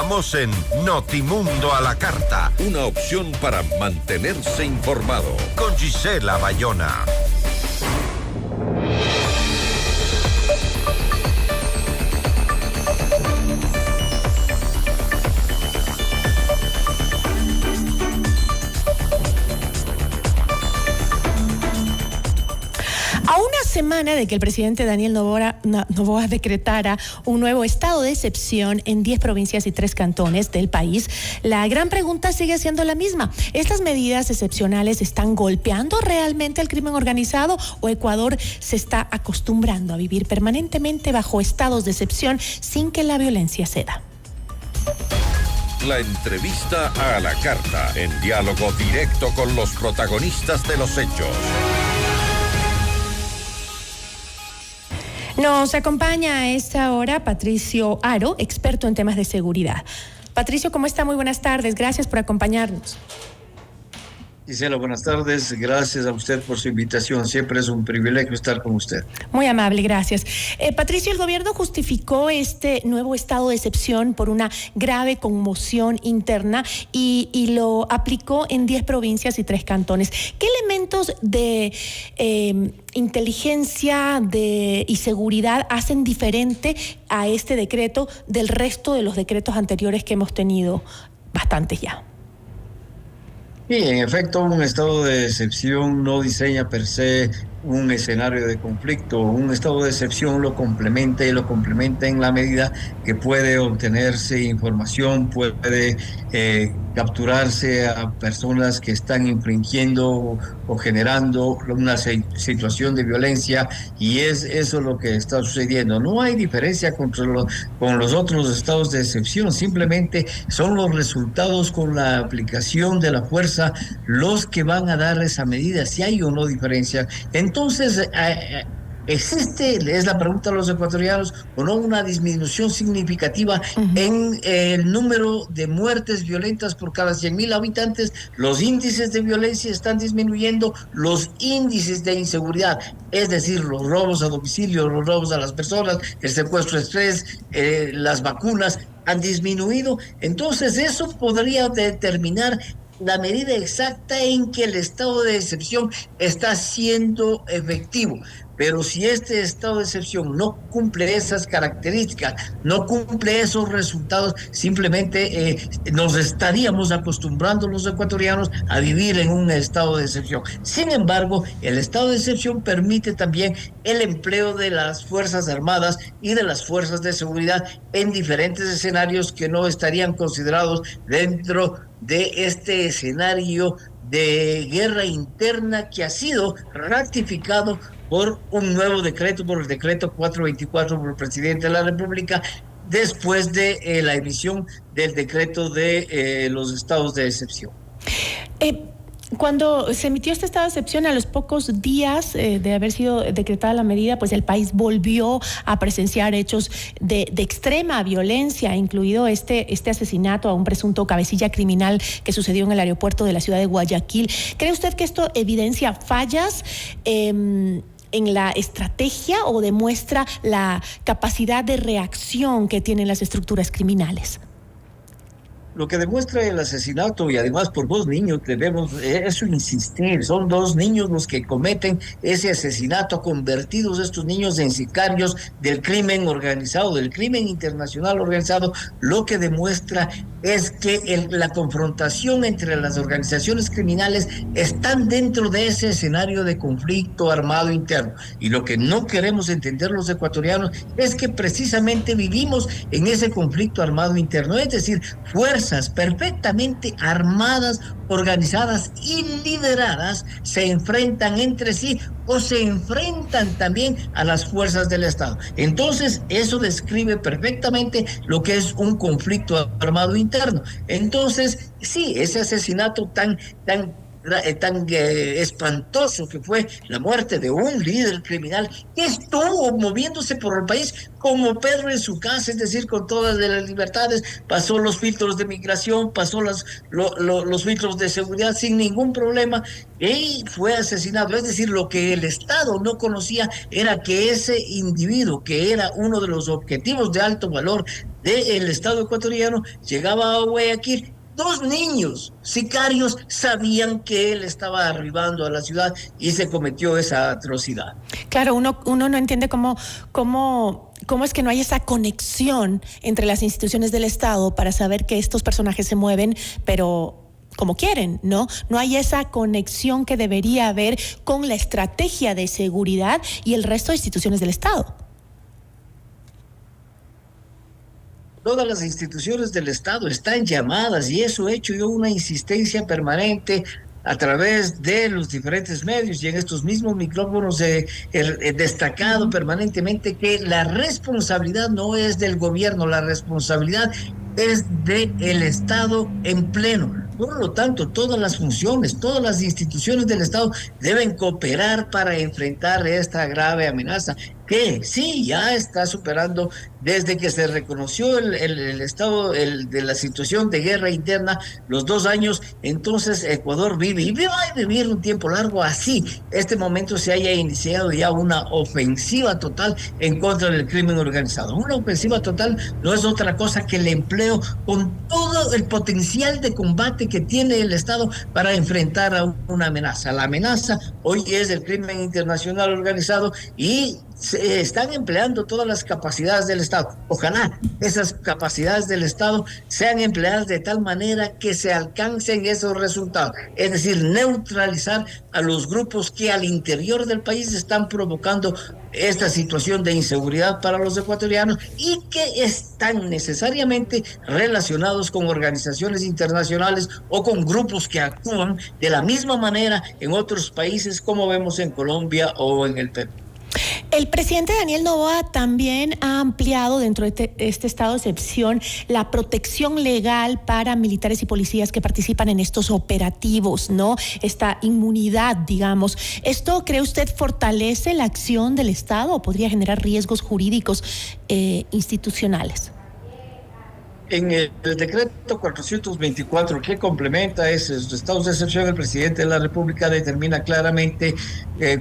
Estamos en Notimundo a la Carta. Una opción para mantenerse informado. Con Gisela Bayona. A una semana de que el presidente Daniel Noboa decretara un nuevo estado de excepción en 10 provincias y 3 cantones del país, la gran pregunta sigue siendo la misma. ¿Estas medidas excepcionales están golpeando realmente al crimen organizado o Ecuador se está acostumbrando a vivir permanentemente bajo estados de excepción sin que la violencia ceda? La entrevista a la carta, en diálogo directo con los protagonistas de los hechos. Nos acompaña a esta hora Patricio Haro, experto en temas de seguridad. Patricio, ¿cómo está? Muy buenas tardes. Gracias por acompañarnos. Gisela, buenas tardes. Gracias a usted por su invitación. Siempre es un privilegio estar con usted. Muy amable, gracias. Patricio, el gobierno justificó este nuevo estado de excepción por una grave conmoción interna y lo aplicó en 10 provincias y 3 cantones. ¿Qué elementos de inteligencia y seguridad hacen diferente a este decreto del resto de los decretos anteriores que hemos tenido bastantes ya? Sí, en efecto, un estado de excepción no diseña per se un escenario de conflicto. Un estado de excepción lo complementa en la medida que puede obtenerse información, puede capturarse a personas que están infringiendo o generando una situación de violencia, y es eso lo que está sucediendo. No hay diferencia con los otros estados de excepción, simplemente son los resultados con la aplicación de la fuerza los que van a dar esa medida, si hay o no diferencia. Entonces, ¿existe, es la pregunta de los ecuatorianos, o no una disminución significativa en el número de muertes violentas por cada 100,000 habitantes? Los índices de violencia están disminuyendo, los índices de inseguridad, es decir, los robos a domicilio, los robos a las personas, el secuestro exprés, las vacunas han disminuido. Entonces, eso podría determinar la medida exacta en que el estado de excepción está siendo efectivo. Pero si este estado de excepción no cumple esas características, no cumple esos resultados, simplemente nos estaríamos acostumbrando los ecuatorianos a vivir en un estado de excepción. Sin embargo, el estado de excepción permite también el empleo de las Fuerzas Armadas y de las fuerzas de seguridad en diferentes escenarios que no estarían considerados dentro de este escenario de guerra interna que ha sido ratificado por un nuevo decreto, por el decreto 424 por el presidente de la República, después de la emisión del decreto de los estados de excepción. Cuando se emitió este estado de excepción, a los pocos días de haber sido decretada la medida, pues el país volvió a presenciar hechos de extrema violencia, incluido este asesinato a un presunto cabecilla criminal que sucedió en el aeropuerto de la ciudad de Guayaquil. ¿Cree usted que esto evidencia fallas en la estrategia o demuestra la capacidad de reacción que tienen las estructuras criminales? Lo que demuestra el asesinato, y además por 2 niños, debemos eso insistir, son 2 niños los que cometen ese asesinato, convertidos estos niños en sicarios del crimen organizado, del crimen internacional organizado. Lo que demuestra es que la confrontación entre las organizaciones criminales están dentro de ese escenario de conflicto armado interno. Y lo que no queremos entender los ecuatorianos es que precisamente vivimos en ese conflicto armado interno, es decir, fuerzas perfectamente armadas, organizadas y lideradas se enfrentan entre sí o se enfrentan también a las fuerzas del Estado. Entonces, eso describe perfectamente lo que es un conflicto armado interno. Entonces, sí, ese asesinato tan espantoso que fue la muerte de un líder criminal que estuvo moviéndose por el país como Pedro en su casa, es decir, con todas las libertades, pasó los filtros de migración, pasó los filtros de seguridad sin ningún problema y fue asesinado. Es decir, lo que el Estado no conocía era que ese individuo, que era uno de los objetivos de alto valor del Estado ecuatoriano llegaba a Guayaquil. 2 niños sicarios sabían que él estaba arribando a la ciudad y se cometió esa atrocidad. Claro, uno no entiende cómo es que no hay esa conexión entre las instituciones del Estado para saber que estos personajes se mueven, pero como quieren, ¿no? No hay esa conexión que debería haber con la estrategia de seguridad y el resto de instituciones del Estado. Todas las instituciones del Estado están llamadas, y eso he hecho yo una insistencia permanente a través de los diferentes medios y en estos mismos micrófonos he destacado permanentemente que la responsabilidad no es del gobierno, la responsabilidad es del Estado en pleno. Por lo tanto, todas las funciones, todas las instituciones del Estado deben cooperar para enfrentar esta grave amenaza que sí ya está superando desde que se reconoció el estado de la situación de guerra interna, los 2 años. Entonces Ecuador vive y va a vivir un tiempo largo así. Este momento se haya iniciado ya una ofensiva total en contra del crimen organizado. Una ofensiva total no es otra cosa que el empleo con todo el potencial de combate que tiene el Estado para enfrentar a una amenaza. La amenaza hoy es el crimen internacional organizado y se están empleando todas las capacidades del Estado. Ojalá esas capacidades del Estado sean empleadas de tal manera que se alcancen esos resultados, es decir, neutralizar a los grupos que al interior del país están provocando esta situación de inseguridad para los ecuatorianos y que están necesariamente relacionados con organizaciones internacionales o con grupos que actúan de la misma manera en otros países, como vemos en Colombia o en el Perú. El presidente Daniel Noboa también ha ampliado dentro de este estado de excepción la protección legal para militares y policías que participan en estos operativos, ¿no? Esta inmunidad, digamos. ¿Esto, cree usted, fortalece la acción del Estado o podría generar riesgos jurídicos institucionales? En el decreto 424 que complementa esos estados de excepción, el presidente de la República determina claramente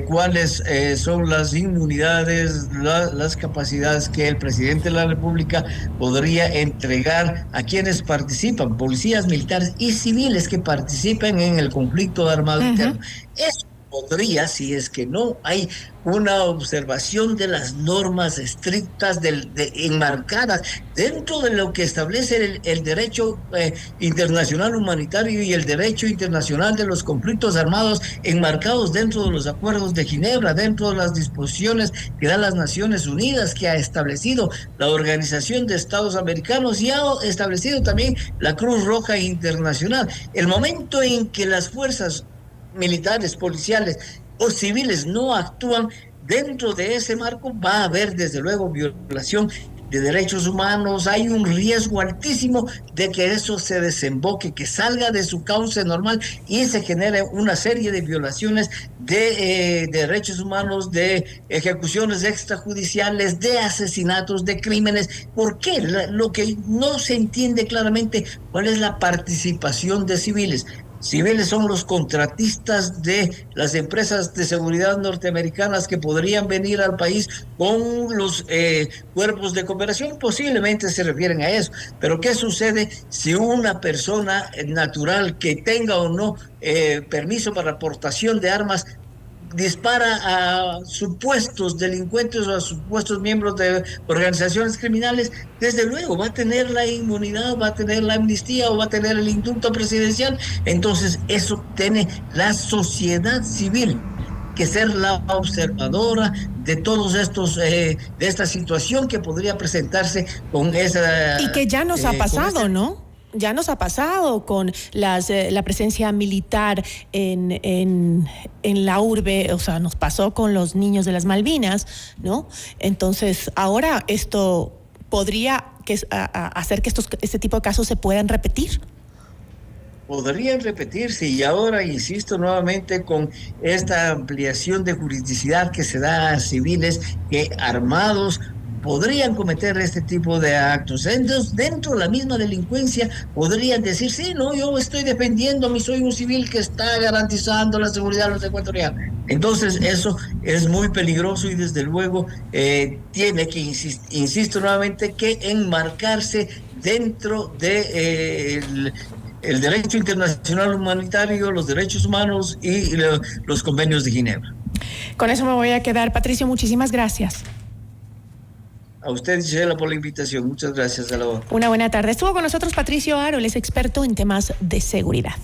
cuáles son las inmunidades, las capacidades que el presidente de la República podría entregar a quienes participan, policías, militares y civiles que participen en el conflicto armado interno. Eso podría, si es que no hay una observación de las normas estrictas enmarcadas dentro de lo que establece el derecho internacional humanitario y el derecho internacional de los conflictos armados, enmarcados dentro de los acuerdos de Ginebra, dentro de las disposiciones que dan las Naciones Unidas, que ha establecido la Organización de Estados Americanos y ha establecido también la Cruz Roja Internacional. El momento en que las fuerzas militares, policiales o civiles no actúan dentro de ese marco, va a haber desde luego violación de derechos humanos. Hay un riesgo altísimo de que eso se desemboque, que salga de su cauce normal y se genere una serie de violaciones de derechos humanos, de ejecuciones extrajudiciales, de asesinatos, de crímenes. ¿Por qué? Lo que no se entiende claramente, ¿cuál es la participación de civiles? Civiles son los contratistas de las empresas de seguridad norteamericanas que podrían venir al país con los cuerpos de cooperación, posiblemente se refieren a eso. Pero ¿qué sucede si una persona natural que tenga o no permiso para aportación de armas dispara a supuestos delincuentes o a supuestos miembros de organizaciones criminales? Desde luego va a tener la inmunidad, va a tener la amnistía o va a tener el indulto presidencial. Entonces eso tiene la sociedad civil que ser la observadora de todos estos, de esta situación que podría presentarse con esa... Y que ya nos ha pasado, ¿no? Ya nos ha pasado con la presencia militar en la urbe, o sea, nos pasó con los niños de las Malvinas, ¿no? Entonces, ahora esto podría hacer que este tipo de casos se puedan repetir. Podrían repetirse, y ahora insisto nuevamente con esta ampliación de juridicidad que se da a civiles que armados podrían cometer este tipo de actos. Entonces, dentro de la misma delincuencia podrían decir, sí, no, yo estoy defendiéndome, soy un civil que está garantizando la seguridad de los ecuatorianos. Entonces, eso es muy peligroso y desde luego tiene que, insisto nuevamente, que enmarcarse dentro de el derecho internacional humanitario, los derechos humanos y los convenios de Ginebra. Con eso me voy a quedar. Patricio, muchísimas gracias. A usted, Gisela, por la invitación. Muchas gracias. A la hora. Una buena tarde. Estuvo con nosotros Patricio Aro, él es experto en temas de seguridad.